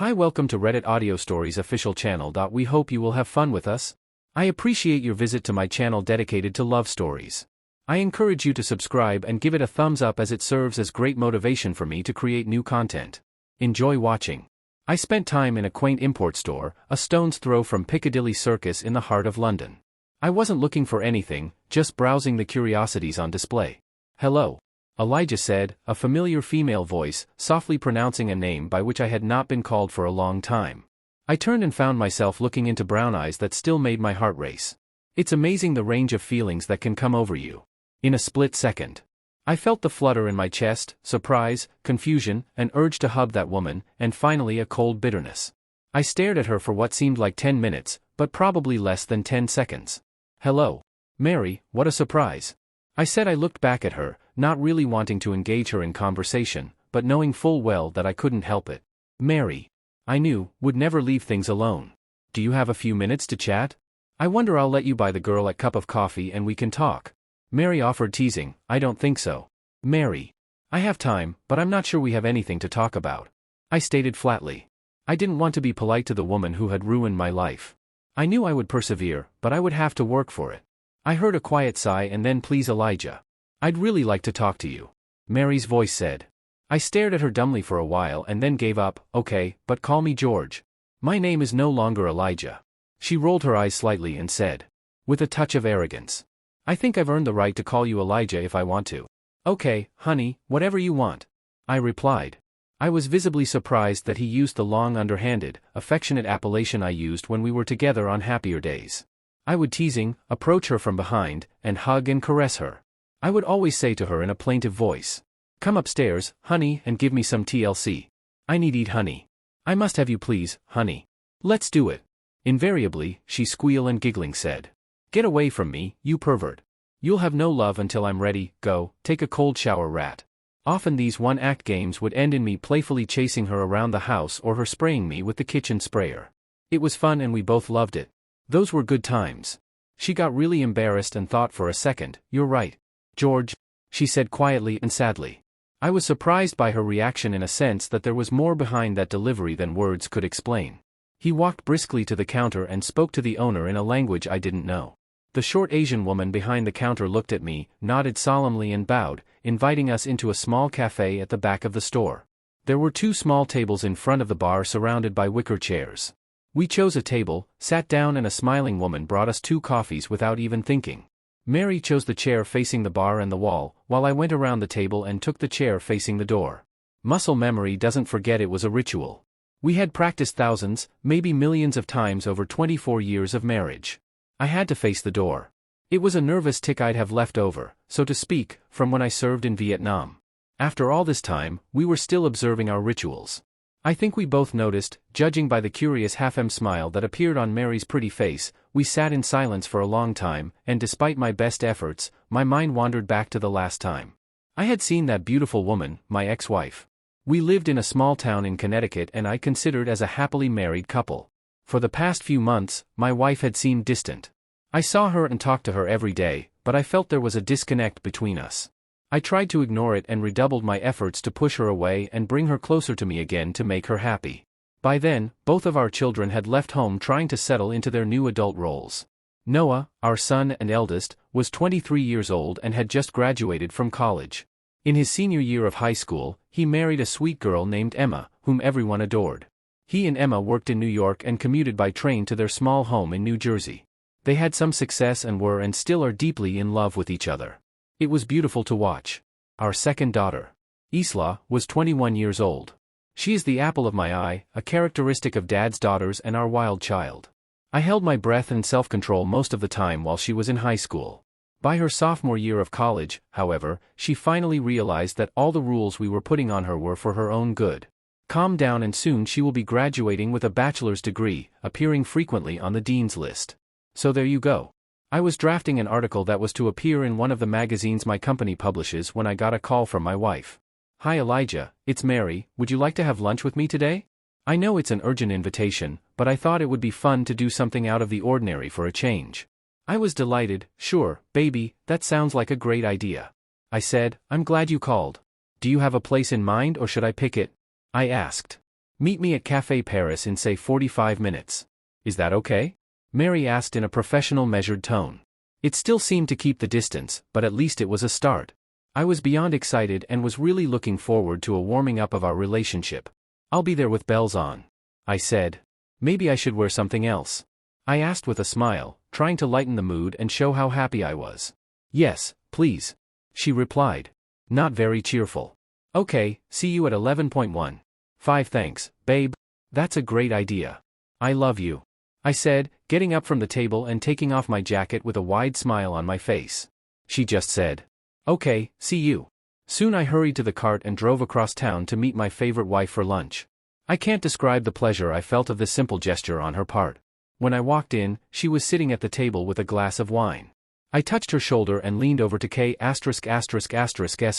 Hi, welcome to Reddit Audio Stories official channel. We hope you will have fun with us. I appreciate your visit to my channel dedicated to love stories. I encourage you to subscribe and give it a thumbs up as it serves as great motivation for me to create new content. Enjoy watching. I spent time in a quaint import store, a stone's throw from Piccadilly Circus in the heart of London. I wasn't looking for anything, just browsing the curiosities on display. Hello, Elijah said, a familiar female voice, softly pronouncing a name by which I had not been called for a long time. I turned and found myself looking into brown eyes that still made my heart race. It's amazing the range of feelings that can come over you in a split second. I felt the flutter in my chest, surprise, confusion, an urge to hug that woman, and finally a cold bitterness. I stared at her for what seemed like 10 minutes, but probably less than 10 seconds. Hello, Mary, what a surprise. I said. I looked back at her, not really wanting to engage her in conversation, but knowing full well that I couldn't help it. Mary, I knew, would never leave things alone. Do you have a few minutes to chat? I wonder. I'll let you buy the girl a cup of coffee and we can talk. Mary offered, teasing. I don't think so. Mary, I have time, but I'm not sure we have anything to talk about. I stated flatly. I didn't want to be polite to the woman who had ruined my life. I knew I would persevere, but I would have to work for it. I heard a quiet sigh and then, please Elijah. I'd really like to talk to you, Mary's voice said. I stared at her dumbly for a while and then gave up. Okay, but call me George. My name is no longer Elijah. She rolled her eyes slightly and said, with a touch of arrogance, I think I've earned the right to call you Elijah if I want to. Okay, honey, whatever you want. I replied. I was visibly surprised that he used the long underhanded, affectionate appellation I used when we were together on happier days. I would, teasing, approach her from behind, and hug and caress her. I would always say to her in a plaintive voice, come upstairs, honey, and give me some TLC. I need eat, honey. I must have you, please, honey. Let's do it. Invariably, she squealed and giggling said, get away from me, you pervert. You'll have no love until I'm ready. Go, take a cold shower, rat. Often these one-act games would end in me playfully chasing her around the house or her spraying me with the kitchen sprayer. It was fun and we both loved it. Those were good times. She got really embarrassed and thought for a second. You're right, George, she said quietly and sadly. I was surprised by her reaction in a sense that there was more behind that delivery than words could explain. He walked briskly to the counter and spoke to the owner in a language I didn't know. The short Asian woman behind the counter looked at me, nodded solemnly and bowed, inviting us into a small cafe at the back of the store. There were 2 small tables in front of the bar surrounded by wicker chairs. We chose a table, sat down, and a smiling woman brought us 2 coffees without even thinking. Mary chose the chair facing the bar and the wall, while I went around the table and took the chair facing the door. Muscle memory doesn't forget. It was a ritual. We had practiced thousands, maybe millions of times over 24 years of marriage. I had to face the door. It was a nervous tick I'd have left over, so to speak, from when I served in Vietnam. After all this time, we were still observing our rituals. I think we both noticed, judging by the curious half-em smile that appeared on Mary's pretty face. We sat in silence for a long time, and despite my best efforts, my mind wandered back to the last time I had seen that beautiful woman, my ex-wife. We lived in a small town in Connecticut and I considered as a happily married couple. For the past few months, my wife had seemed distant. I saw her and talked to her every day, but I felt there was a disconnect between us. I tried to ignore it and redoubled my efforts to push her away and bring her closer to me again to make her happy. By then, both of our children had left home trying to settle into their new adult roles. Noah, our son and eldest, was 23 years old and had just graduated from college. In his senior year of high school, he married a sweet girl named Emma, whom everyone adored. He and Emma worked in New York and commuted by train to their small home in New Jersey. They had some success and were and still are deeply in love with each other. It was beautiful to watch. Our second daughter, Isla, was 21 years old. She is the apple of my eye, a characteristic of Dad's daughters and our wild child. I held my breath and self-control most of the time while she was in high school. By her sophomore year of college, however, she finally realized that all the rules we were putting on her were for her own good. Calm down and soon she will be graduating with a bachelor's degree, appearing frequently on the dean's list. So there you go. I was drafting an article that was to appear in one of the magazines my company publishes when I got a call from my wife. Hi Elijah, it's Mary, would you like to have lunch with me today? I know it's an urgent invitation, but I thought it would be fun to do something out of the ordinary for a change. I was delighted. Sure, baby, that sounds like a great idea. I said, I'm glad you called. Do you have a place in mind or should I pick it? I asked. Meet me at Café Paris in say 45 minutes. Is that okay? Mary asked in a professional measured tone. It still seemed to keep the distance, but at least it was a start. I was beyond excited and was really looking forward to a warming up of our relationship. I'll be there with bells on, I said. Maybe I should wear something else, I asked with a smile, trying to lighten the mood and show how happy I was. Yes, please, she replied. Not very cheerful. Okay, see you at 11:15. Thanks, babe. That's a great idea. I love you, I said, getting up from the table and taking off my jacket with a wide smile on my face. She just said, okay, see you. Soon I hurried to the cart and drove across town to meet my favorite wife for lunch. I can't describe the pleasure I felt of this simple gesture on her part. When I walked in, she was sitting at the table with a glass of wine. I touched her shoulder and leaned over to K*******s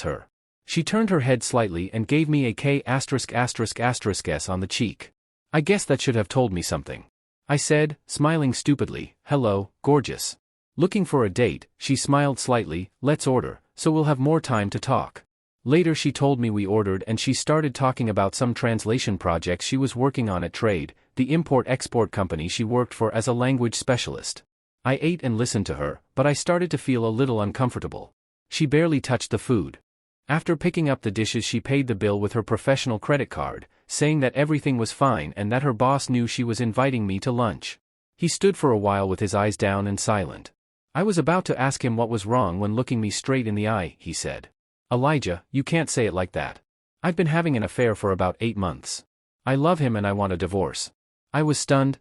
her. She turned her head slightly and gave me a K******s on the cheek. I guess that should have told me something, I said, smiling stupidly. Hello, gorgeous. Looking for a date, she smiled slightly. Let's order, so we'll have more time to talk. Later she told me we ordered and she started talking about some translation projects she was working on at Trade, the import-export company she worked for as a language specialist. I ate and listened to her, but I started to feel a little uncomfortable. She barely touched the food. After picking up the dishes she paid the bill with her professional credit card, saying that everything was fine and that her boss knew she was inviting me to lunch. He stood for a while with his eyes down and silent. I was about to ask him what was wrong when looking me straight in the eye, he said. Elijah, you can't say it like that. I've been having an affair for about 8 months. I love him and I want a divorce. I was stunned,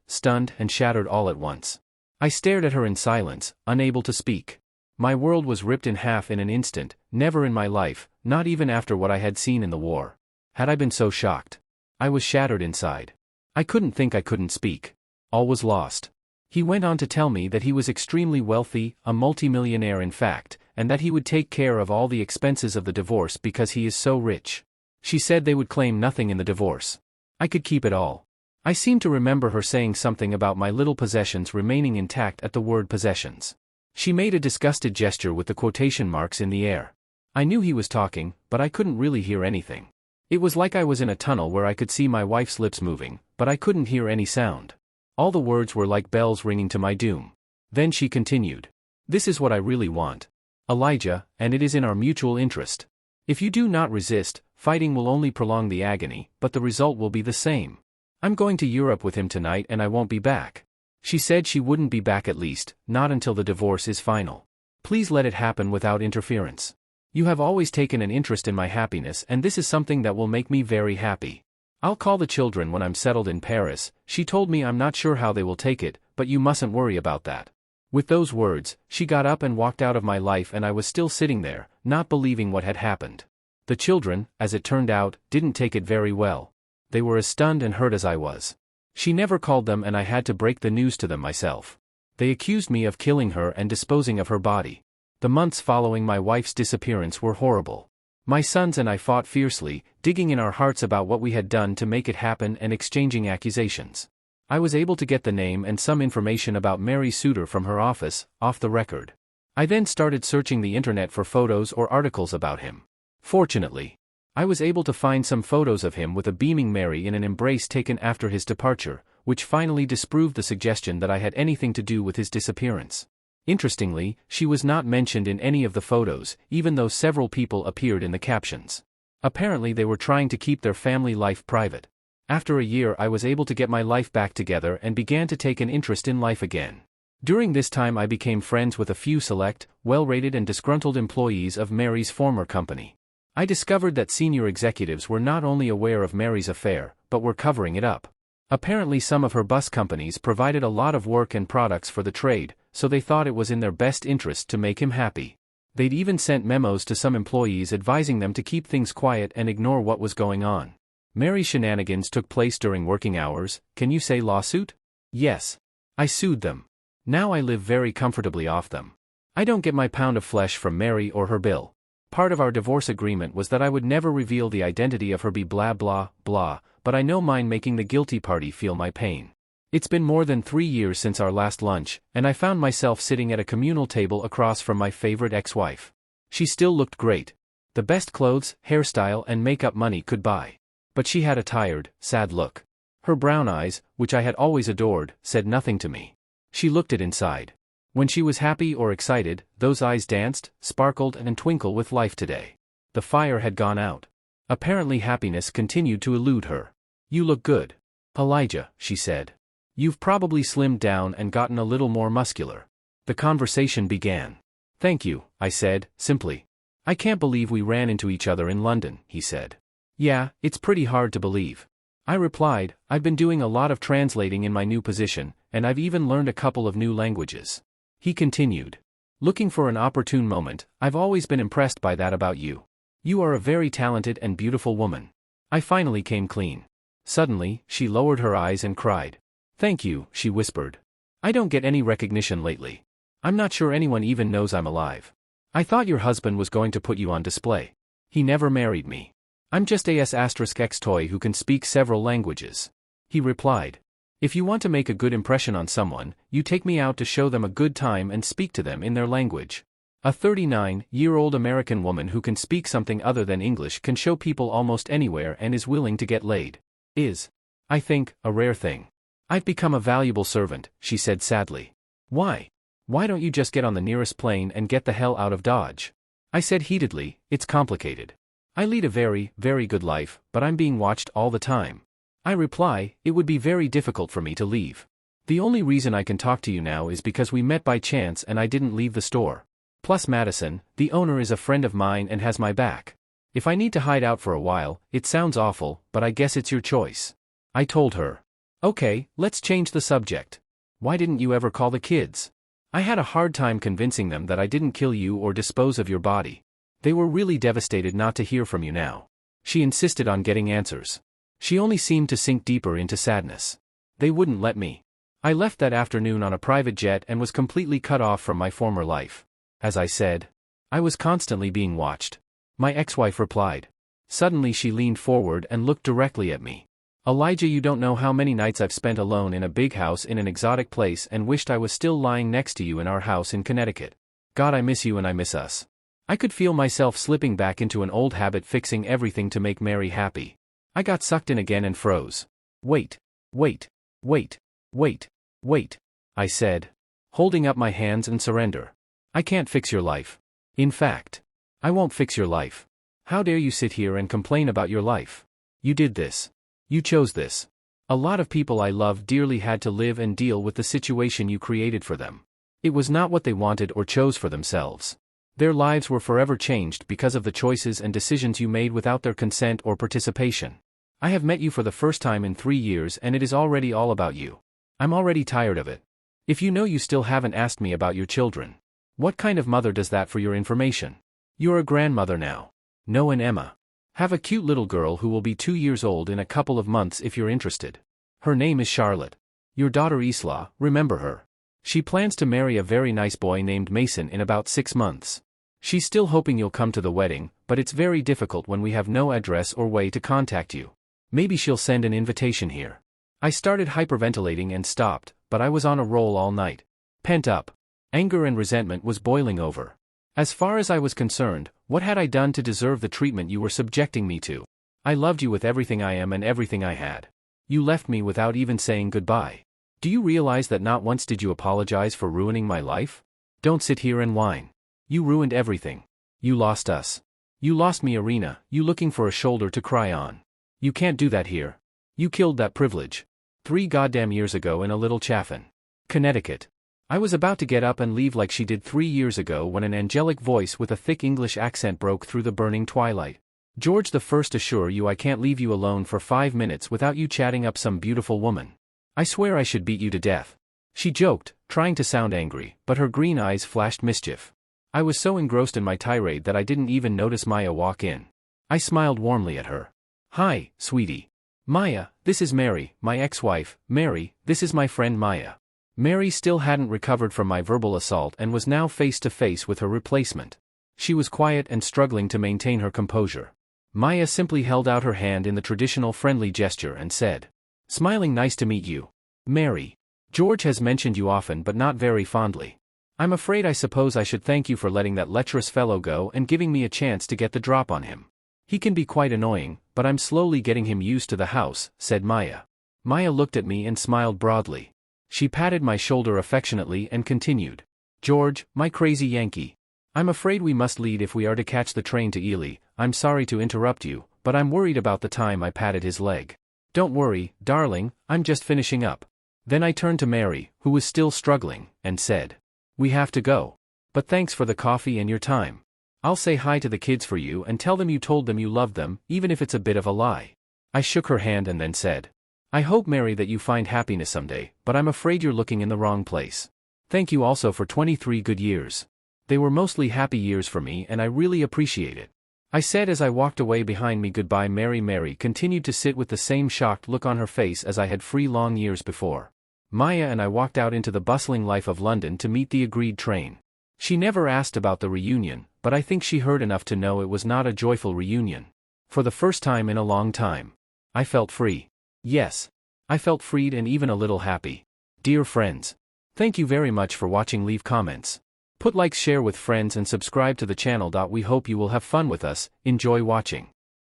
and shattered all at once. I stared at her in silence, unable to speak. My world was ripped in half in an instant. Never in my life, not even after what I had seen in the war, had I been so shocked. I was shattered inside. I couldn't speak. All was lost. He went on to tell me that he was extremely wealthy, a multimillionaire in fact, and that he would take care of all the expenses of the divorce because he is so rich. She said they would claim nothing in the divorce. I could keep it all. I seem to remember her saying something about my little possessions remaining intact at the word possessions. She made a disgusted gesture with the quotation marks in the air. I knew he was talking, but I couldn't really hear anything. It was like I was in a tunnel where I could see my wife's lips moving, but I couldn't hear any sound. All the words were like bells ringing to my doom. Then she continued. This is what I really want, Elijah, and it is in our mutual interest. If you do not resist, fighting will only prolong the agony, but the result will be the same. I'm going to Europe with him tonight and I won't be back. She said she wouldn't be back, at least, not until the divorce is final. Please let it happen without interference. You have always taken an interest in my happiness and this is something that will make me very happy. I'll call the children when I'm settled in Paris. She told me I'm not sure how they will take it, but you mustn't worry about that. With those words, she got up and walked out of my life and I was still sitting there, not believing what had happened. The children, as it turned out, didn't take it very well. They were as stunned and hurt as I was. She never called them and I had to break the news to them myself. They accused me of killing her and disposing of her body. The months following my wife's disappearance were horrible. My sons and I fought fiercely, digging in our hearts about what we had done to make it happen and exchanging accusations. I was able to get the name and some information about Mary Suter from her office, off the record. I then started searching the internet for photos or articles about him. Fortunately, I was able to find some photos of him with a beaming Mary in an embrace taken after his departure, which finally disproved the suggestion that I had anything to do with his disappearance. Interestingly, she was not mentioned in any of the photos, even though several people appeared in the captions. Apparently they were trying to keep their family life private. After a year I was able to get my life back together and began to take an interest in life again. During this time I became friends with a few select, well-rated and disgruntled employees of Mary's former company. I discovered that senior executives were not only aware of Mary's affair, but were covering it up. Apparently some of her bus companies provided a lot of work and products for the trade, so they thought it was in their best interest to make him happy. They'd even sent memos to some employees advising them to keep things quiet and ignore what was going on. Mary's shenanigans took place during working hours. Can you say lawsuit? Yes. I sued them. Now I live very comfortably off them. I don't get my pound of flesh from Mary or her bill. Part of our divorce agreement was that I would never reveal the identity of her blah blah blah, but I know mine making the guilty party feel my pain. It's been more than 3 years since our last lunch, and I found myself sitting at a communal table across from my favorite ex-wife. She still looked great. The best clothes, hairstyle and makeup money could buy. But she had a tired, sad look. Her brown eyes, which I had always adored, said nothing to me. She looked it inside. When she was happy or excited, those eyes danced, sparkled and twinkled with life today. The fire had gone out. Apparently happiness continued to elude her. "You look good, Elijah," she said. "You've probably slimmed down and gotten a little more muscular." The conversation began. "Thank you," I said, simply. "I can't believe we ran into each other in London," he said. "Yeah, it's pretty hard to believe," I replied. "I've been doing a lot of translating in my new position, and I've even learned a couple of new languages." He continued. "Looking for an opportune moment, I've always been impressed by that about you. You are a very talented and beautiful woman." I finally came clean. Suddenly, she lowered her eyes and cried. "Thank you," she whispered. "I don't get any recognition lately. I'm not sure anyone even knows I'm alive. I thought your husband was going to put you on display. He never married me. I'm just a**X toy who can speak several languages." He replied. "If you want to make a good impression on someone, you take me out to show them a good time and speak to them in their language." A 39-year-old American woman who can speak something other than English can show people almost anywhere and is willing to get laid. Is, I think, a rare thing. "I've become a valuable servant," she said sadly. "Why? Why don't you just get on the nearest plane and get the hell out of Dodge?" I said heatedly, "It's complicated. I lead a very, very good life, but I'm being watched all the time." I reply, "It would be very difficult for me to leave. The only reason I can talk to you now is because we met by chance and I didn't leave the store. Plus Madison, the owner, is a friend of mine and has my back. If I need to hide out for a while, it sounds awful, but I guess it's your choice." I told her. "Okay, let's change the subject. Why didn't you ever call the kids? I had a hard time convincing them that I didn't kill you or dispose of your body. They were really devastated not to hear from you now." She insisted on getting answers. She only seemed to sink deeper into sadness. "They wouldn't let me. I left that afternoon on a private jet and was completely cut off from my former life. As I said, I was constantly being watched." My ex-wife replied. Suddenly she leaned forward and looked directly at me. "Elijah, you don't know how many nights I've spent alone in a big house in an exotic place and wished I was still lying next to you in our house in Connecticut. God, I miss you and I miss us." I could feel myself slipping back into an old habit, fixing everything to make Mary happy. I got sucked in again and froze. "Wait, wait, wait, wait, wait," I said, holding up my hands in surrender. "I can't fix your life. In fact, I won't fix your life. How dare you sit here and complain about your life? You did this. You chose this. A lot of people I love dearly had to live and deal with the situation you created for them. It was not what they wanted or chose for themselves. Their lives were forever changed because of the choices and decisions you made without their consent or participation. I have met you for the first time in 3 years and it is already all about you. I'm already tired of it. If you know, you still haven't asked me about your children. What kind of mother does that, for your information? You're a grandmother now. Noah and Emma. Have a cute little girl who will be 2 years old in a couple of months if you're interested. Her name is Charlotte. Your daughter Isla, remember her? She plans to marry a very nice boy named Mason in about 6 months. She's still hoping you'll come to the wedding, but it's very difficult when we have no address or way to contact you. Maybe she'll send an invitation here." I started hyperventilating and stopped, but I was on a roll all night. Pent up anger and resentment was boiling over. As far as I was concerned, what had I done to deserve the treatment you were subjecting me to? I loved you with everything I am and everything I had. You left me without even saying goodbye. Do you realize that not once did you apologize for ruining my life? Don't sit here and whine. You ruined everything. You lost us. You lost me, Irina, you looking for a shoulder to cry on. You can't do that here. You killed that privilege. 3 goddamn years ago in a little Chaffin, Connecticut. I was about to get up and leave like she did 3 years ago when an angelic voice with a thick English accent broke through the burning twilight. George the First, assure you I can't leave you alone for 5 minutes without you chatting up some beautiful woman. I swear I should beat you to death." She joked, trying to sound angry, but her green eyes flashed mischief. I was so engrossed in my tirade that I didn't even notice Maya walk in. I smiled warmly at her. "Hi, sweetie. Maya, this is Mary, my ex-wife. Mary, this is my friend Maya." Mary still hadn't recovered from my verbal assault and was now face to face with her replacement. She was quiet and struggling to maintain her composure. Maya simply held out her hand in the traditional friendly gesture and said, smiling, "Nice to meet you, Mary. George has mentioned you often but not very fondly. I'm afraid I suppose I should thank you for letting that lecherous fellow go and giving me a chance to get the drop on him. He can be quite annoying, but I'm slowly getting him used to the house, said Maya. Maya looked at me and smiled broadly. She patted my shoulder affectionately and continued. George, my crazy Yankee. I'm afraid we must lead if we are to catch the train to Ely. I'm sorry to interrupt you, but I'm worried about the time. I patted his leg. Don't worry, darling, I'm just finishing up. Then I turned to Mary, who was still struggling, and said. We have to go. But thanks for the coffee and your time. I'll say hi to the kids for you and tell them you told them you loved them, even if it's a bit of a lie. I shook her hand and then said. I hope, Mary, that you find happiness someday, but I'm afraid you're looking in the wrong place. Thank you also for 23 good years. They were mostly happy years for me and I really appreciate it. I said as I walked away. Behind me, goodbye Mary. Mary continued to sit with the same shocked look on her face as I had 3 long years before. Maya and I walked out into the bustling life of London to meet the agreed train. She never asked about the reunion, but I think she heard enough to know it was not a joyful reunion. For the first time in a long time, I felt free. Yes, I felt freed and even a little happy. Dear friends, thank you very much for watching. Leave comments. Put likes, share with friends and subscribe to the channel. We hope you will have fun with us. Enjoy watching.